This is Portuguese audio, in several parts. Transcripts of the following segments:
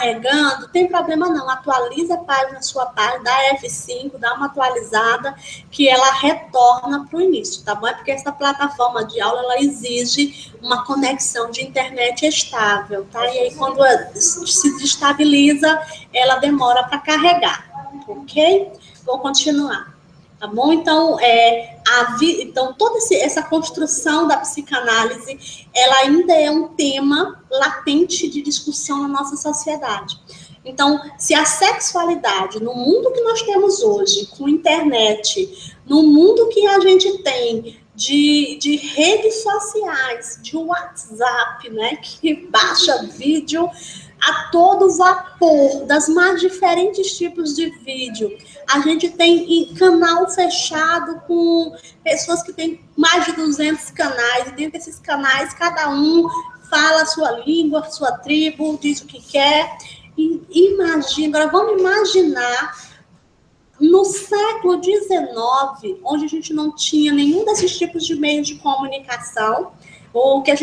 carregando, tem problema não, atualiza a página, sua página, dá F5, dá uma atualizada, que ela retorna para o início, tá bom? É porque essa plataforma de aula, ela exige uma conexão de internet estável, tá? E aí, quando se desestabiliza, ela demora para carregar, ok? Vou continuar. Tá bom? Então, então toda essa construção da psicanálise, ela ainda é um tema latente de discussão na nossa sociedade. Então, se a sexualidade, no mundo que nós temos hoje, com internet, no mundo que a gente tem de redes sociais, de WhatsApp, né, que baixa vídeo a todo vapor, das mais diferentes tipos de vídeo. A gente tem canal fechado com pessoas que têm mais de 200 canais, e dentro desses canais, cada um fala a sua língua, a sua tribo, diz o que quer. E imagina, agora vamos imaginar no século XIX, onde a gente não tinha nenhum desses tipos de meios de comunicação, o que a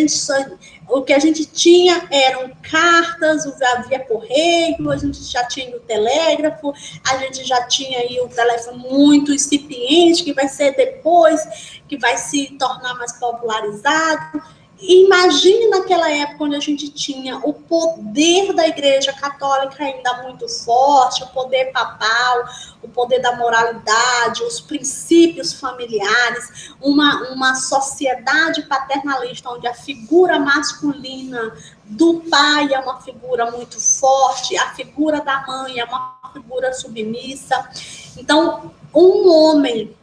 gente tinha eram cartas, havia correio, a gente já tinha o telégrafo, a gente já tinha aí o telefone muito incipiente, que vai ser depois, que vai se tornar mais popularizado. Imagine naquela época onde a gente tinha o poder da Igreja Católica ainda muito forte, o poder papal, o poder da moralidade, os princípios familiares, uma sociedade paternalista onde a figura masculina do pai é uma figura muito forte, a figura da mãe é uma figura submissa. Então, um homem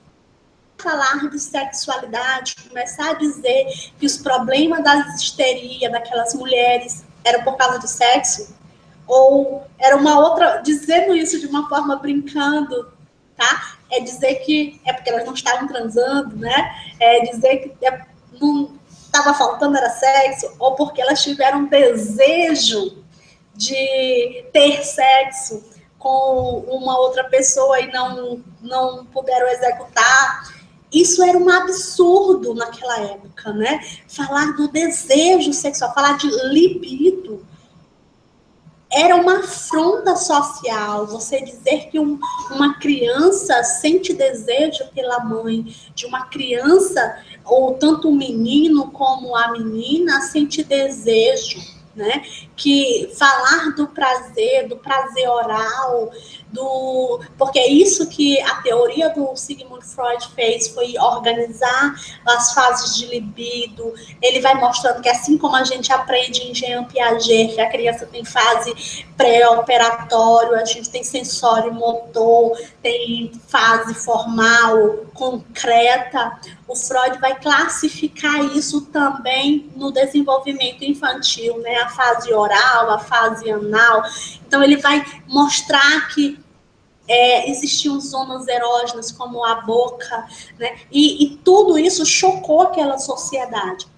falar de sexualidade, começar a dizer que os problemas da histeria daquelas mulheres eram por causa do sexo, ou era uma outra, dizendo isso de uma forma brincando, tá? É dizer que é porque elas não estavam transando, né? É dizer que não estava faltando era sexo, ou porque elas tiveram desejo de ter sexo com uma outra pessoa e não puderam executar. Isso era um absurdo naquela época, né? Falar do desejo sexual, falar de libido, era uma afronta social. Você dizer que uma criança sente desejo pela mãe, de uma criança, ou tanto o menino como a menina, sente desejo, né? Que falar do prazer oral, porque é isso que a teoria do Sigmund Freud fez, foi organizar as fases de libido. Ele vai mostrando que assim como a gente aprende em Jean Piaget, que a criança tem fase pré-operatório, a gente tem sensório motor, tem fase formal, concreta, o Freud vai classificar isso também no desenvolvimento infantil, né? A fase oral, a fase anal. Então, ele vai mostrar que existiam zonas erógenas, como a boca, né? E tudo isso chocou aquela sociedade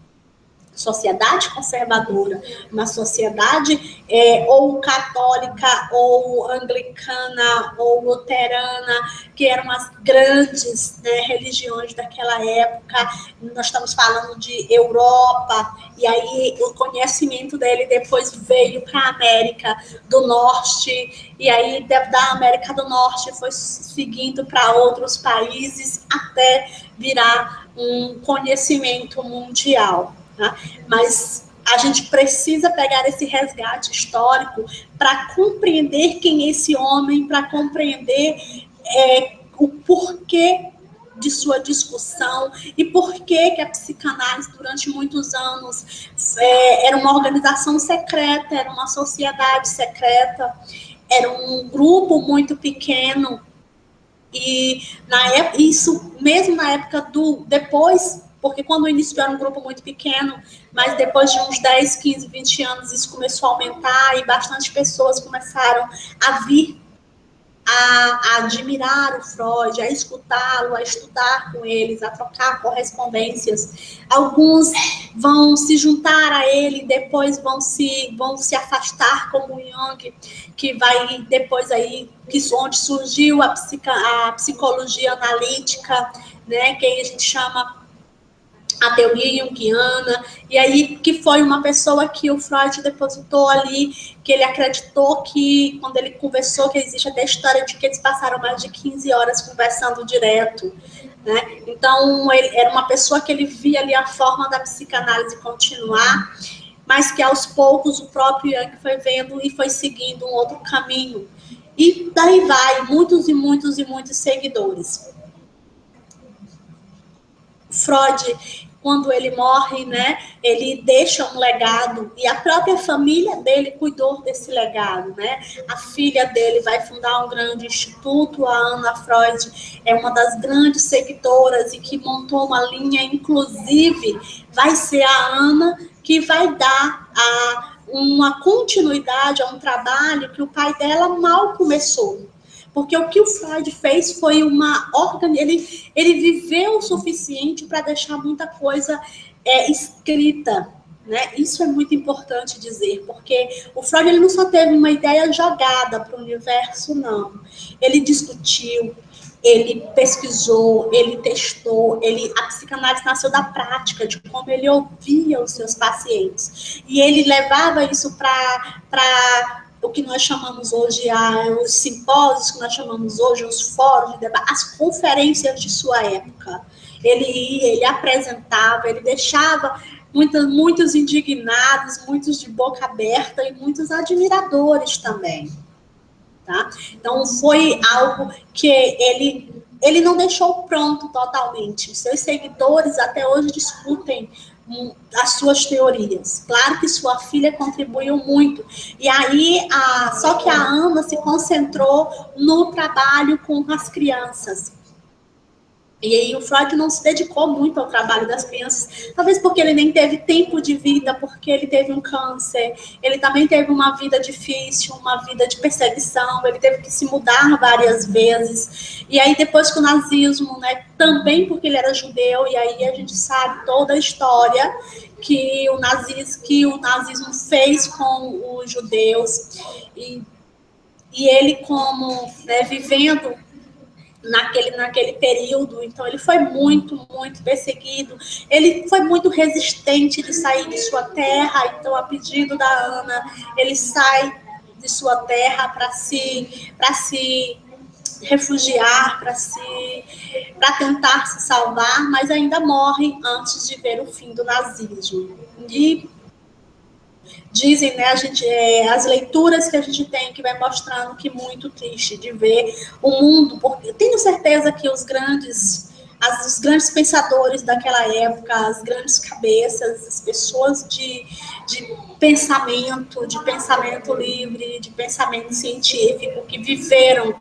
conservadora, uma sociedade ou católica, ou anglicana, ou luterana, que eram as grandes, né, religiões daquela época. Nós estamos falando de Europa, e aí o conhecimento dele depois veio para a América do Norte, e aí da América do Norte foi seguindo para outros países até virar um conhecimento mundial. Tá? Mas a gente precisa pegar esse resgate histórico para compreender quem é esse homem, para compreender o porquê de sua discussão e por que a psicanálise durante muitos anos era uma organização secreta, era uma sociedade secreta, era um grupo muito pequeno. E isso mesmo na época depois, porque quando o início era um grupo muito pequeno, mas depois de uns 10, 15, 20 anos isso começou a aumentar e bastante pessoas começaram a vir a admirar o Freud, a escutá-lo, a estudar com eles, a trocar correspondências. Alguns vão se juntar a ele, depois vão se afastar, como o Jung, que vai depois aí, onde surgiu a psicologia analítica, né, que a gente chama a teoria junguiana, e aí que foi uma pessoa que o Freud depositou ali, que ele acreditou que, quando ele conversou, que existe até a história de que eles passaram mais de 15 horas conversando direto, né? Então, ele era uma pessoa que ele via ali a forma da psicanálise continuar, mas que aos poucos o próprio Jung foi vendo e foi seguindo um outro caminho. E daí vai, muitos e muitos e muitos seguidores. Freud, quando ele morre, né, ele deixa um legado, e a própria família dele cuidou desse legado, né? A filha dele vai fundar um grande instituto, a Anna Freud é uma das grandes seguidoras e que montou uma linha, inclusive vai ser a Anna que vai dar uma continuidade a um trabalho que o pai dela mal começou. Porque o que o Freud fez foi ele viveu o suficiente para deixar muita coisa escrita, né? Isso é muito importante dizer, porque o Freud ele não só teve uma ideia jogada para o universo, não. Ele discutiu, ele pesquisou, ele testou, a psicanálise nasceu da prática, de como ele ouvia os seus pacientes. E ele levava isso para o que nós chamamos hoje, os simpósios, que nós chamamos hoje, os fóruns de debate, as conferências de sua época. Ele ia, ele apresentava, ele deixava muitos indignados, muitos de boca aberta e muitos admiradores também. Tá? Então, foi algo que ele não deixou pronto totalmente. Seus seguidores até hoje discutem as suas teorias. Claro que sua filha contribuiu muito. E aí, só que a Ana se concentrou no trabalho com as crianças. E aí o Freud não se dedicou muito ao trabalho das crianças, talvez porque ele nem teve tempo de vida, porque ele teve um câncer, ele também teve uma vida difícil, uma vida de perseguição, ele teve que se mudar várias vezes. E aí depois que o nazismo, né, também porque ele era judeu, e aí a gente sabe toda a história que o nazismo fez com os judeus, e ele como, né, vivendo naquele período, então ele foi muito, muito perseguido, ele foi muito resistente de sair de sua terra, então a pedido da Ana, ele sai de sua terra para se refugiar, para tentar se salvar, mas ainda morre antes de ver o fim do nazismo. E dizem, né, as leituras que a gente tem, que vai mostrando que muito triste de ver o mundo, porque eu tenho certeza que os grandes pensadores daquela época, as grandes cabeças, as pessoas de pensamento livre, de pensamento científico, que viveram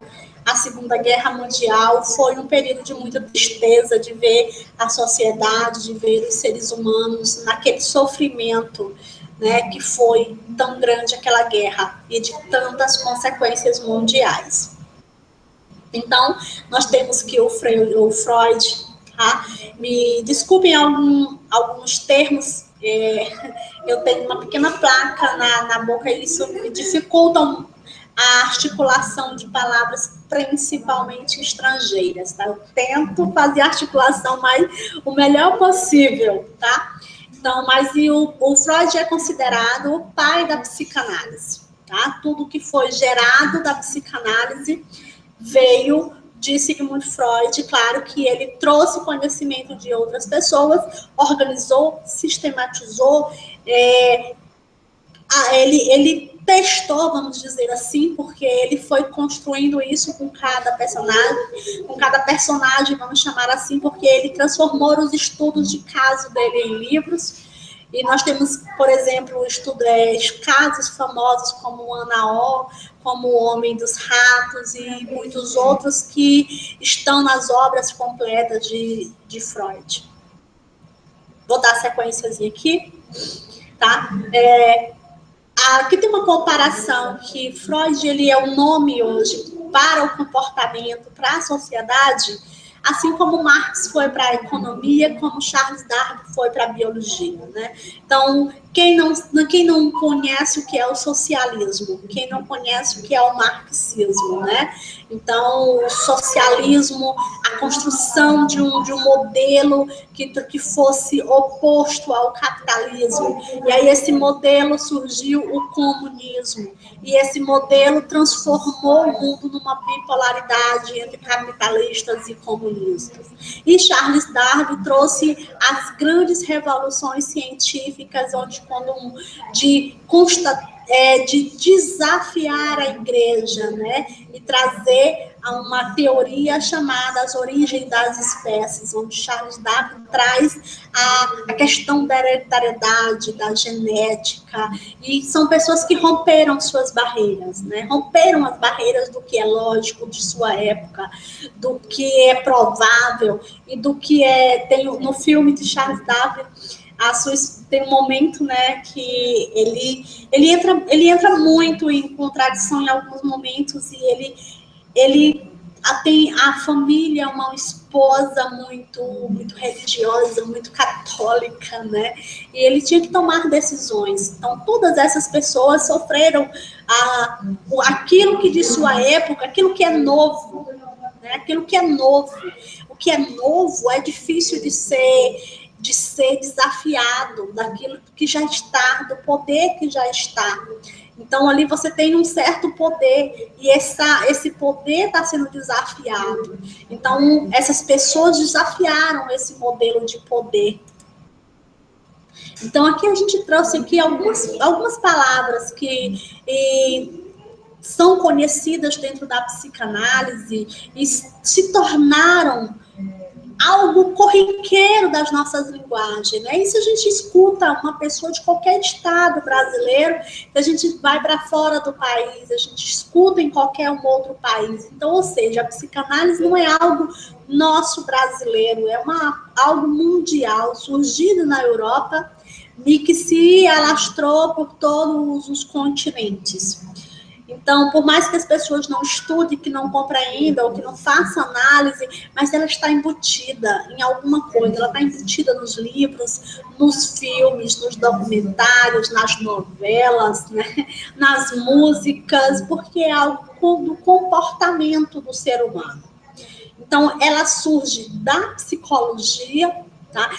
a Segunda Guerra Mundial, foi um período de muita tristeza, de ver a sociedade, de ver os seres humanos naquele sofrimento, né, que foi tão grande aquela guerra e de tantas consequências mundiais. Então, nós temos que o Freud, tá? Me desculpem alguns termos, eu tenho uma pequena placa na boca e isso me dificulta a articulação de palavras principalmente estrangeiras, tá? Eu tento fazer a articulação o melhor possível, tá? Então, mas o Freud é considerado o pai da psicanálise, tá? Tudo que foi gerado da psicanálise veio de Sigmund Freud. Claro que ele trouxe conhecimento de outras pessoas, organizou, sistematizou, ele testou, vamos dizer assim, porque ele foi construindo isso com cada personagem, vamos chamar assim, porque ele transformou os estudos de caso dele em livros. E nós temos, por exemplo, casos famosos como o Anaó, como o Homem dos Ratos e muitos outros que estão nas obras completas de Freud. Vou dar a sequênciazinha aqui, tá? Aqui tem uma comparação que Freud ele é um nome hoje para o comportamento, para a sociedade, assim como Marx foi para a economia, como Charles Darwin foi para a biologia, né? Então, quem não conhece o que é o socialismo, quem não conhece o que é o marxismo, né? Então, o socialismo, a construção de um modelo que fosse oposto ao capitalismo. E aí esse modelo surgiu o comunismo. E esse modelo transformou o mundo numa bipolaridade entre capitalistas e comunistas. E Charles Darwin trouxe as grandes revoluções científicas, onde de desafiar a igreja, né, e trazer uma teoria chamada as origens das espécies, onde Charles Darwin traz a questão da hereditariedade, da genética, e são pessoas que romperam suas barreiras, né, romperam as barreiras do que é lógico de sua época, do que é provável e do que tem no filme de Charles Darwin. Tem um momento, né, que ele entra muito em contradição em alguns momentos, e ele tem a família, uma esposa muito religiosa, muito católica, né, e ele tinha que tomar decisões. Então, todas essas pessoas sofreram aquilo que de sua época, aquilo que é novo, né, aquilo que é novo. O que é novo é difícil de ser desafiado daquilo que já está, do poder que já está. Então, ali você tem um certo poder, e esse poder está sendo desafiado. Então, essas pessoas desafiaram esse modelo de poder. Então, aqui a gente trouxe aqui algumas palavras que são conhecidas dentro da psicanálise e se tornaram algo corriqueiro das nossas linguagens, né? E se a gente escuta uma pessoa de qualquer estado brasileiro, se a gente vai para fora do país, a gente escuta em qualquer outro país. Então, ou seja, a psicanálise não é algo nosso brasileiro, é algo mundial, surgido na Europa e que se alastrou por todos os continentes. Então, por mais que as pessoas não estudem, que não compreendam, ou que não façam análise, mas ela está embutida em alguma coisa, ela está embutida nos livros, nos filmes, nos documentários, nas novelas, né? Nas músicas, porque é algo do comportamento do ser humano. Então, ela surge da psicologia, tá?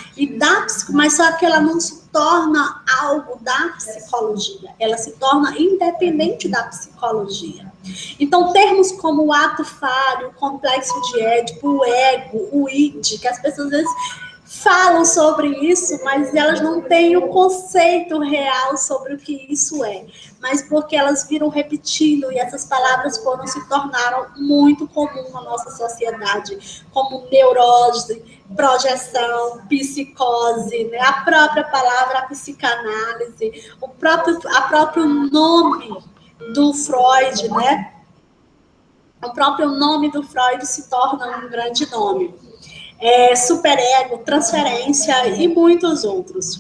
Mas só que ela não se torna algo da psicologia, ela se torna independente da psicologia. Então, termos como o ato falho, o complexo de Édipo, o ego, o id, que as pessoas às vezes falam sobre isso, mas elas não têm o conceito real sobre o que isso é. Mas porque elas viram repetindo, e essas palavras se tornaram muito comum na nossa sociedade, como neurose, projeção, psicose, né? A própria palavra a psicanálise, o próprio nome do Freud, né? O próprio nome do Freud se torna um grande nome. Superego, transferência e muitos outros.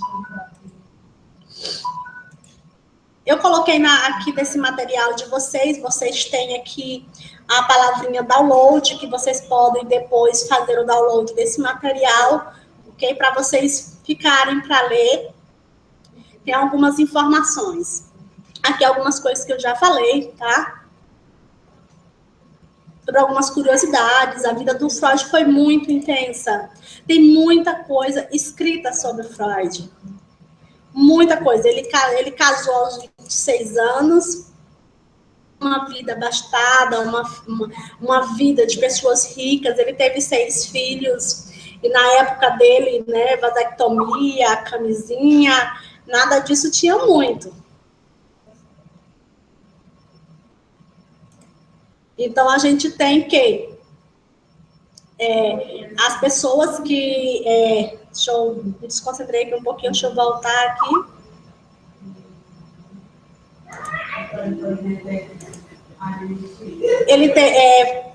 Eu coloquei aqui desse material de vocês têm aqui a palavrinha download, que vocês podem depois fazer o download desse material, ok? Para vocês ficarem para ler. Tem algumas informações. Aqui algumas coisas que eu já falei, tá? Sobre algumas curiosidades. A vida do Freud foi muito intensa. Tem muita coisa escrita sobre Freud. Muita coisa. Ele casou aos 26 anos, uma vida abastada, uma vida de pessoas ricas. Ele teve 6 filhos, e na época dele, né, vasectomia, camisinha, nada disso tinha muito. Então, a gente tem que as pessoas que... deixa eu me desconcentrei aqui um pouquinho, deixa eu voltar aqui.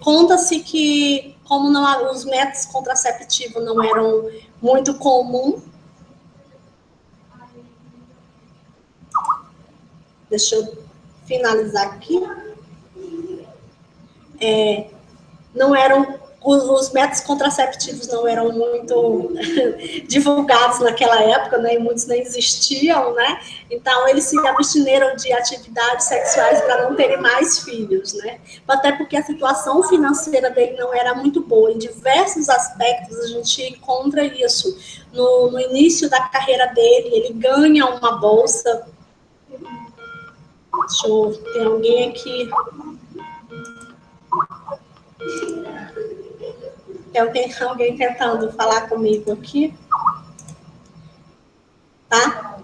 Conta-se que, como os métodos contraceptivos não eram muito comuns, deixa eu finalizar aqui, não eram os métodos contraceptivos não eram muito divulgados naquela época, né, e muitos nem existiam, né, então eles se abstineram de atividades sexuais para não terem mais filhos, né, até porque a situação financeira dele não era muito boa, em diversos aspectos a gente encontra isso, no início da carreira dele, ele ganha uma bolsa, deixa eu ver, tem alguém aqui... Tem alguém tentando falar comigo aqui, tá?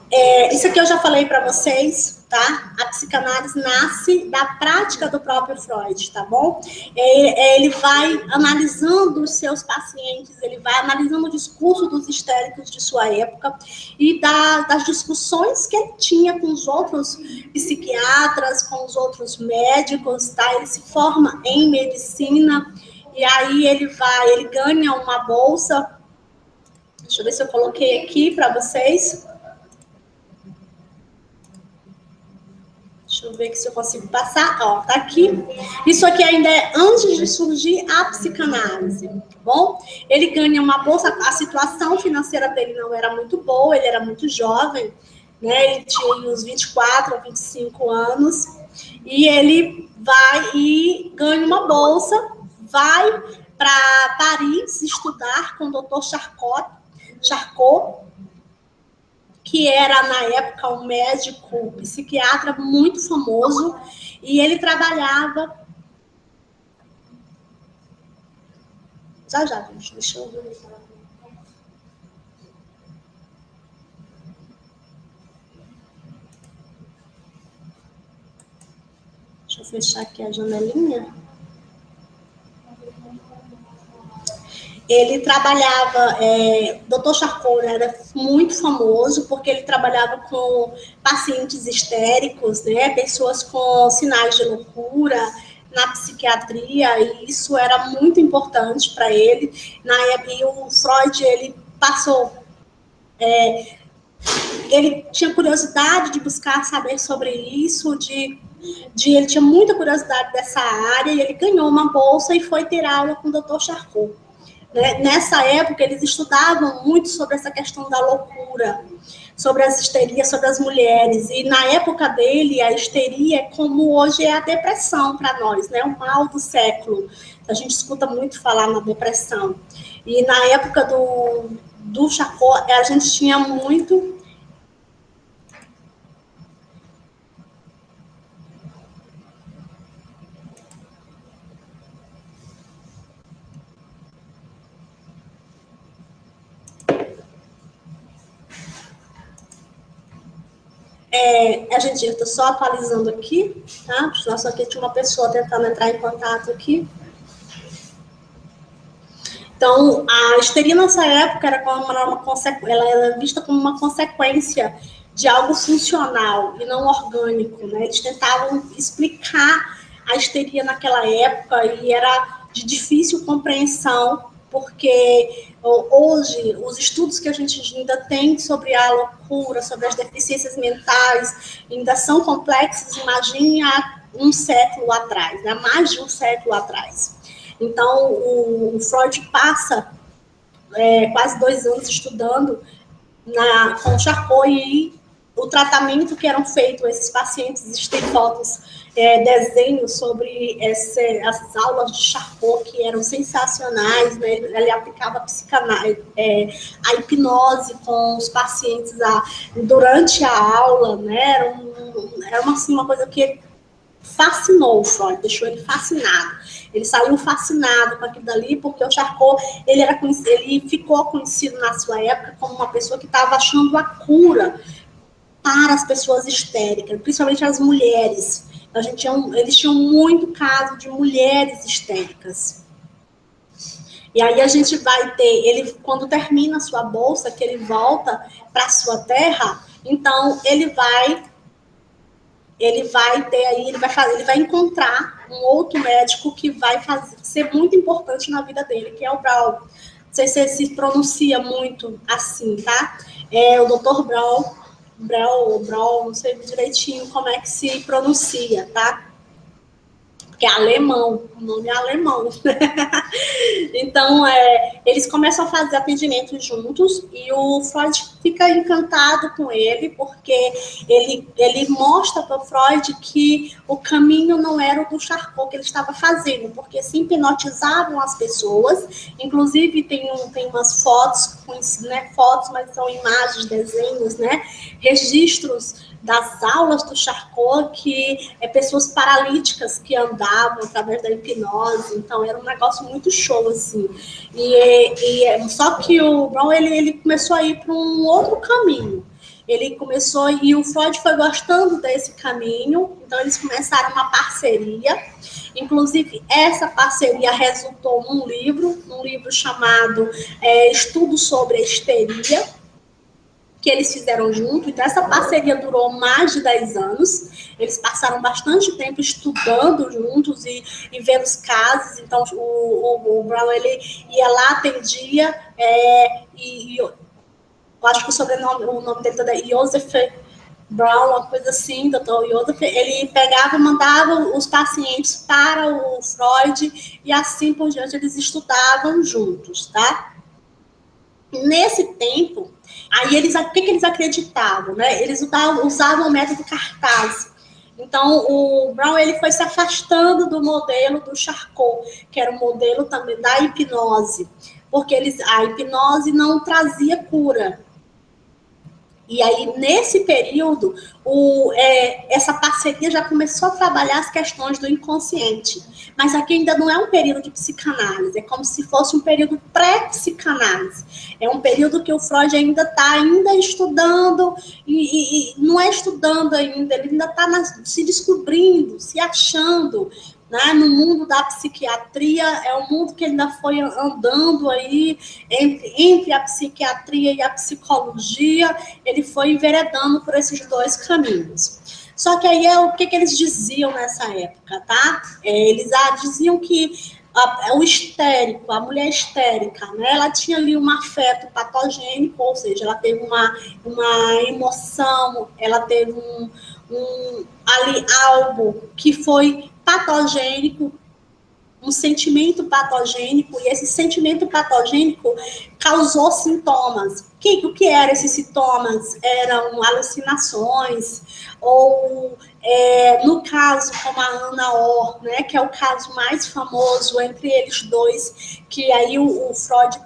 Isso aqui eu já falei para vocês, tá? A psicanálise nasce da prática do próprio Freud, tá bom? Ele vai analisando os seus pacientes, ele vai analisando o discurso dos histéricos de sua época e das discussões que ele tinha com os outros psiquiatras, com os outros médicos, tá? Ele se forma em medicina. E aí ele ganha uma bolsa. Deixa eu ver se eu coloquei aqui para vocês. Deixa eu ver se eu consigo passar. Ó, tá aqui. Isso aqui ainda é antes de surgir a psicanálise, tá bom? Ele ganha uma bolsa, a situação financeira dele não era muito boa, ele era muito jovem, né? Ele tinha uns 24 a 25 anos. E ele vai e ganha uma bolsa, vai para Paris estudar com o Dr. Charcot, que era, na época, um médico psiquiatra muito famoso, e ele trabalhava... Já, gente, deixa eu ver. Deixa eu fechar aqui a janelinha. Ele trabalhava, Dr. Charcot era muito famoso porque ele trabalhava com pacientes histéricos, né, pessoas com sinais de loucura na psiquiatria, e isso era muito importante para ele. E o Freud, ele passou... ele tinha curiosidade de buscar saber sobre isso, ele tinha muita curiosidade dessa área, e ele ganhou uma bolsa e foi ter aula com o Dr. Charcot. Nessa época, eles estudavam muito sobre essa questão da loucura, sobre as histerias, sobre as mulheres. E na época dele, a histeria é como hoje é a depressão para nós, né? O mal do século. A gente escuta muito falar na depressão. E na época do Charcot, a gente tinha muito... eu estou só atualizando aqui, tá? Só que tinha uma pessoa tentando entrar em contato aqui. Então, a histeria nessa época ela era vista como uma consequência de algo funcional e não orgânico, né? Eles tentavam explicar a histeria naquela época e era de difícil compreensão, porque hoje os estudos que a gente ainda tem sobre a loucura, sobre as deficiências mentais, ainda são complexos, imagine há um século atrás, há mais de um século atrás. Então, o Freud passa quase 2 anos estudando com o Charcot, e o tratamento que eram feitos a esses pacientes, existem fotos, desenhos sobre as aulas de Charcot, que eram sensacionais, né? Ele aplicava a hipnose com os pacientes durante a aula, né? Era uma coisa que fascinou o Freud, deixou ele fascinado. Ele saiu fascinado com aquilo dali, porque o Charcot, ele ficou conhecido na sua época como uma pessoa que estava achando a cura para as pessoas histéricas, principalmente as mulheres. Eles tinham muito caso de mulheres histéricas. E aí a gente vai ter, quando termina a sua bolsa, que ele volta para a sua terra, então ele vai vai encontrar um outro médico que vai ser muito importante na vida dele, que é o Brown. Não sei se se pronuncia muito assim, tá? O Dr. Brown, não sei direitinho como é que se pronuncia, tá? que é alemão, o nome é alemão. Então, eles começam a fazer atendimento juntos e o Freud fica encantado com ele, porque ele mostra para o Freud que o caminho não era o do Charcot que ele estava fazendo, porque se hipnotizavam as pessoas, inclusive tem umas fotos, né, fotos, mas são imagens, desenhos, né, registros das aulas do Charcot, que pessoas paralíticas que andavam através da hipnose, então era um negócio muito show, assim. Só que o Brown, ele começou a ir para um outro caminho. Ele começou, e o Freud foi gostando desse caminho, então eles começaram uma parceria. Inclusive, essa parceria resultou num livro chamado Estudo sobre a Histeria, que eles fizeram junto. Então, essa parceria durou mais de 10 anos. Eles passaram bastante tempo estudando juntos e vendo os casos. Então, o Brown, ele ia lá, atendia, eu acho que o nome dele todo é Joseph Brown, uma coisa assim, doutor Joseph. Ele pegava e mandava os pacientes para o Freud, e assim por diante eles estudavam juntos, tá? Nesse tempo, aí o que eles acreditavam, né? Eles usavam o método Cartaz. Então, o Brown, ele foi se afastando do modelo do Charcot, que era o modelo também da hipnose, porque a hipnose não trazia cura. E aí, nesse período, essa parceria já começou a trabalhar as questões do inconsciente. Mas aqui ainda não é um período de psicanálise, é como se fosse um período pré-psicanálise. É um período que o Freud ainda está estudando, e não é estudando ainda, ele ainda está se descobrindo, se achando, né? No mundo da psiquiatria, é um mundo que ainda foi andando aí entre a psiquiatria e a psicologia. Ele foi enveredando por esses dois caminhos. Só que aí o que eles diziam nessa época, tá? Eles diziam que o histérico, a mulher histérica, né, ela tinha ali um afeto patogênico, ou seja, ela teve uma emoção, ela teve ali algo que foi patogênico, um sentimento patogênico, e esse sentimento patogênico causou sintomas. O que eram esses sintomas? Eram alucinações, ou no caso, como a Ana Orr, né, que é o caso mais famoso entre eles dois, que aí o Freud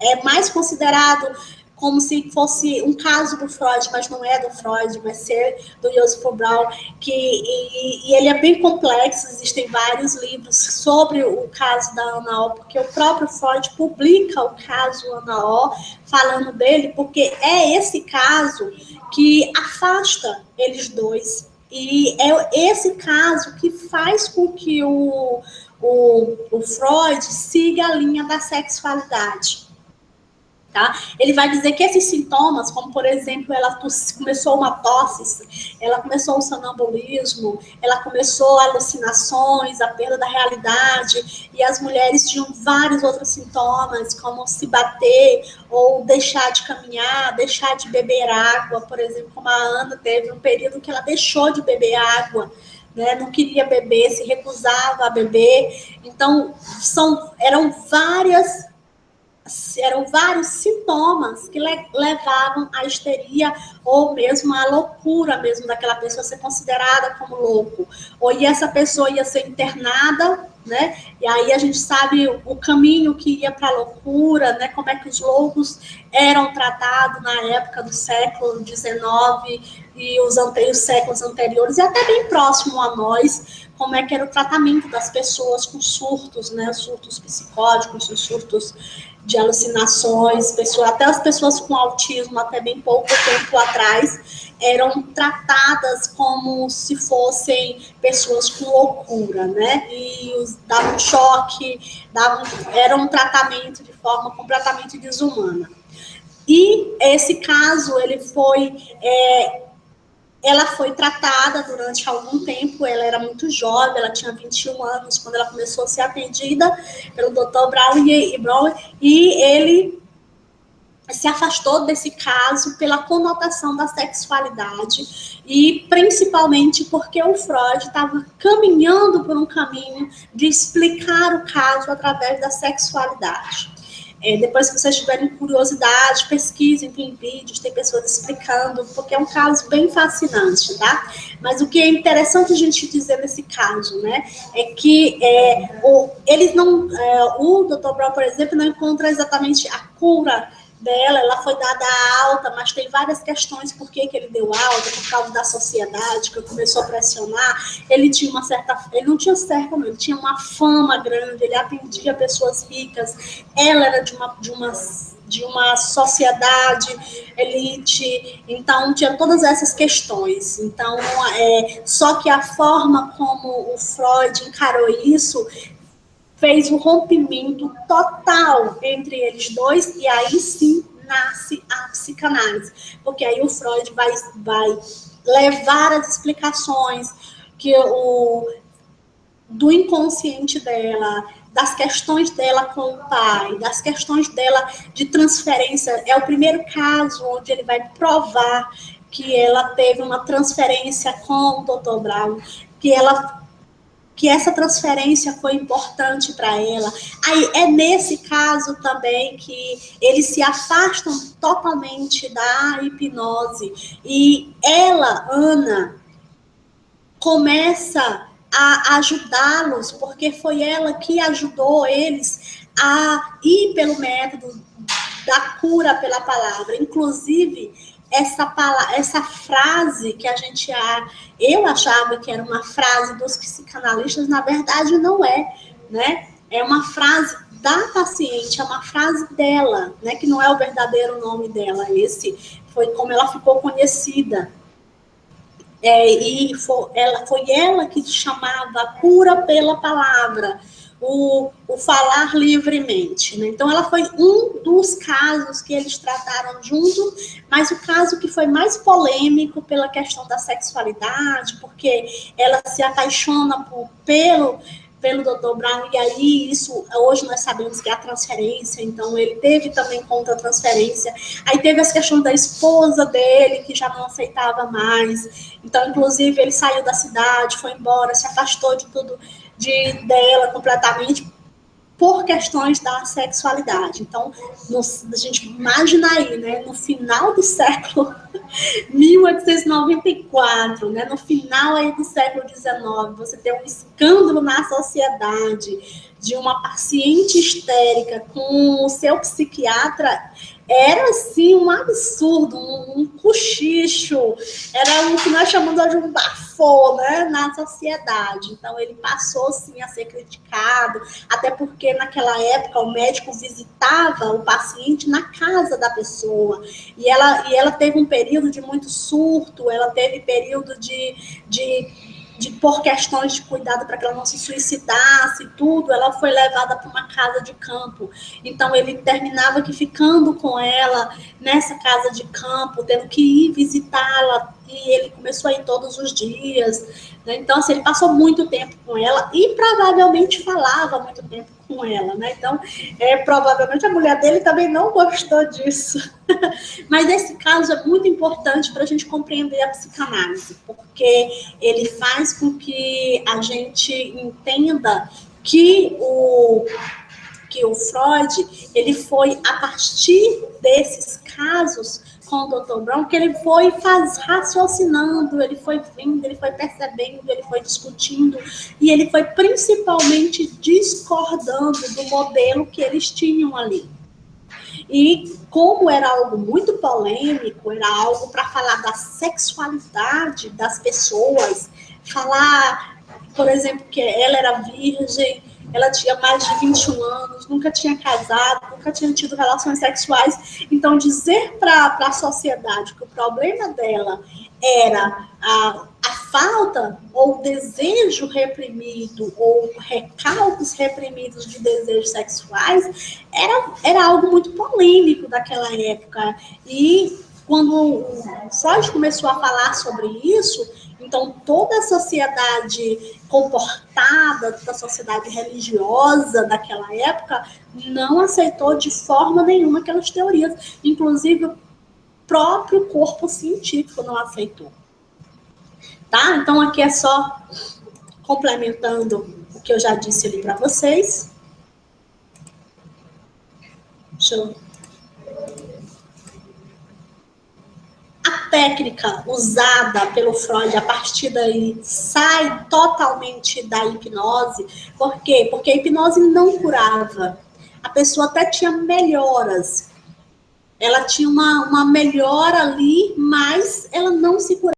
é mais considerado como se fosse um caso do Freud, mas não é do Freud, vai ser do Joseph Brown, e ele é bem complexo. Existem vários livros sobre o caso da Ana Orr, porque o próprio Freud publica o caso Ana Orr, falando dele, porque é esse caso que afasta eles dois, e é esse caso que faz com que o Freud siga a linha da sexualidade. Tá? Ele vai dizer que esses sintomas, como por exemplo, ela começou uma tosse, ela começou o sonambulismo, ela começou alucinações, a perda da realidade, e as mulheres tinham vários outros sintomas, como se bater, ou deixar de caminhar, deixar de beber água. Por exemplo, como a Ana teve um período que ela deixou de beber água, né? Não queria beber, se recusava a beber. Então, eram vários sintomas que levavam à histeria, ou mesmo à loucura mesmo daquela pessoa ser considerada como louco. Ou essa pessoa ia ser internada, né? E aí a gente sabe o caminho que ia para a loucura, né? Como é que os loucos eram tratados na época do século XIX e os séculos anteriores, e até bem próximo a nós, como é que era o tratamento das pessoas com surtos, né? Surtos psicóticos, surtos de alucinações, até as pessoas com autismo, até bem pouco tempo atrás, eram tratadas como se fossem pessoas com loucura, né? E davam choque, era um tratamento de forma completamente desumana. E esse caso, ela foi tratada durante algum tempo. Ela era muito jovem, ela tinha 21 anos quando ela começou a ser atendida pelo Dr. Brown, e ele se afastou desse caso pela conotação da sexualidade, e principalmente porque o Freud estava caminhando por um caminho de explicar o caso através da sexualidade. Depois, se vocês tiverem curiosidade, pesquisem, tem vídeos, tem pessoas explicando, porque é um caso bem fascinante, tá? Mas o que é interessante a gente dizer nesse caso, né, é que eles não, o Dr. Brown, por exemplo, não encontra exatamente a cura dela, ela foi dada alta, mas tem várias questões por que ele deu alta, por causa da sociedade, que começou a pressionar. Ele tinha uma certa, ele não tinha certa, não, ele tinha uma fama grande, ele atendia pessoas ricas, ela era de uma sociedade elite, então tinha todas essas questões. Então, só que a forma como o Freud encarou isso fez um rompimento total entre eles dois, e aí sim nasce a psicanálise, porque aí o Freud vai levar as explicações do inconsciente dela, das questões dela com o pai, das questões dela de transferência. É o primeiro caso onde ele vai provar que ela teve uma transferência com o Dr. Brown, que essa transferência foi importante para ela. Aí é nesse caso também que eles se afastam totalmente da hipnose e ela, Ana, começa a ajudá-los, porque foi ela que ajudou eles a ir pelo método da cura pela palavra. Inclusive, essa frase que eu achava que era uma frase dos psicanalistas, na verdade não é, né? É uma frase da paciente, é uma frase dela, né? Que não é o verdadeiro nome dela. Esse foi como ela ficou conhecida. Foi ela que chamava a cura pela palavra, o falar livremente, né? Então, ela foi um dos casos que eles trataram junto, mas o caso que foi mais polêmico pela questão da sexualidade, porque ela se apaixona pelo Dr. Brown, e aí isso, hoje nós sabemos que é a transferência, então ele teve também contra-transferência, aí teve as questões da esposa dele, que já não aceitava mais, então, inclusive, ele saiu da cidade, foi embora, se afastou de tudo, dela completamente, por questões da sexualidade. Então, a gente imagina aí, né, no final do século 1894, né, no final aí do século XIX, você tem um escândalo na sociedade de uma paciente histérica com o seu psiquiatra, era assim um absurdo, um cochicho, era o que nós chamamos de um bafô, né, na sociedade. Então ele passou sim a ser criticado, até porque naquela época o médico visitava o paciente na casa da pessoa, e ela teve um período de muito surto, ela teve período por questões de cuidado para que ela não se suicidasse, tudo, ela foi levada para uma casa de campo. Então, ele terminava que ficando com ela nessa casa de campo, tendo que ir visitá-la, e ele começou a ir todos os dias, né? Então, assim, ele passou muito tempo com ela e provavelmente falava muito tempo com ela, né? Então, provavelmente a mulher dele também não gostou disso. Mas esse caso é muito importante para a gente compreender a psicanálise, porque ele faz com que a gente entenda que o Freud, ele foi a partir desses casos com o Dr. Brown, que ele foi raciocinando, ele foi vendo, ele foi percebendo, ele foi discutindo, e ele foi principalmente discordando do modelo que eles tinham ali. E como era algo muito polêmico, era algo para falar da sexualidade das pessoas, falar, por exemplo, que ela era virgem, ela tinha mais de 21 anos, nunca tinha casado, nunca tinha tido relações sexuais. Então, dizer para a sociedade que o problema dela era a falta ou desejo reprimido ou recalques reprimidos de desejos sexuais era algo muito polêmico daquela época. E quando o Freud começou a falar sobre isso, então toda a sociedade comportada, da sociedade religiosa daquela época, não aceitou de forma nenhuma aquelas teorias. Inclusive, o próprio corpo científico não aceitou. Tá? Então, aqui é só complementando o que eu já disse ali para vocês. Deixa eu... A técnica usada pelo Freud, a partir daí, sai totalmente da hipnose. Por quê? Porque a hipnose não curava. A pessoa até tinha melhoras. Ela tinha uma melhora ali, mas ela não se curava.